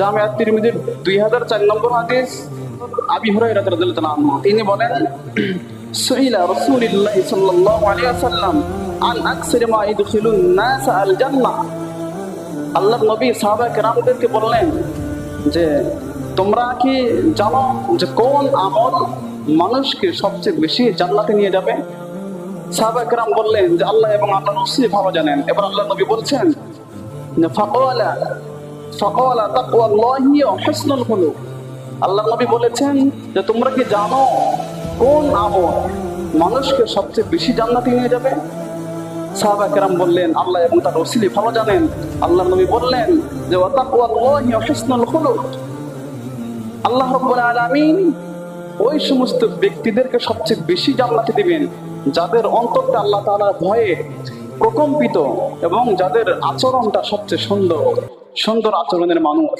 জামিআত তিরমিজির 2004 নম্বর হাদিস, আবি হুরায়রা রাদিয়াল্লাহু তাআলা আনহু তিনি বলেন, সুইলা রাসূলুল্লাহ সাল্লাল্লাহু আলাইহি ওয়াসাল্লাম আন আকসারি মা ইদখিলুন নাস আল জান্নাহ। আল্লাহর নবী সাহাবায়ে কেরামদেরকে বললেন যে তোমরা কি জানো যে কোন আমল মানুষকে সবচেয়ে বেশি জান্নাতে নিয়ে যাবে? সাহাবায়ে কেরাম বললেন যে আল্লাহ এবং আল্লাহর রাসূল ভালো জানেন। এবার আল্লাহর নবী বলছেন যে ফাকালা তাকওয়াল্লাহি ওয়া হুসনুল খুলুক। আল্লাহর নবী বলেছেন যে তোমরা কি জানো কোন আমল মানুষকে সবচেয়ে বেশি জান্নাতে নিয়ে যাবে? সাহাবায়ে কেরাম বললেন আল্লাহ এবং তার রাসূল ভালো জানেন। আল্লাহর নবী বললেন যে ওয়া তাকওয়াল্লাহি ওয়া হুসনুল খুলুক। আল্লাহ রাব্বুল আলামিন ওই সমস্ত ব্যক্তিদেরকে সবচেয়ে বেশি জান্নাতে দিবেন যাদের অন্তরটা আল্লাহ তাআলার ভয়ে প্রকম্পিত এবং যাদের আচরণটা সবচেয়ে সুন্দর আচরণের মানুষ।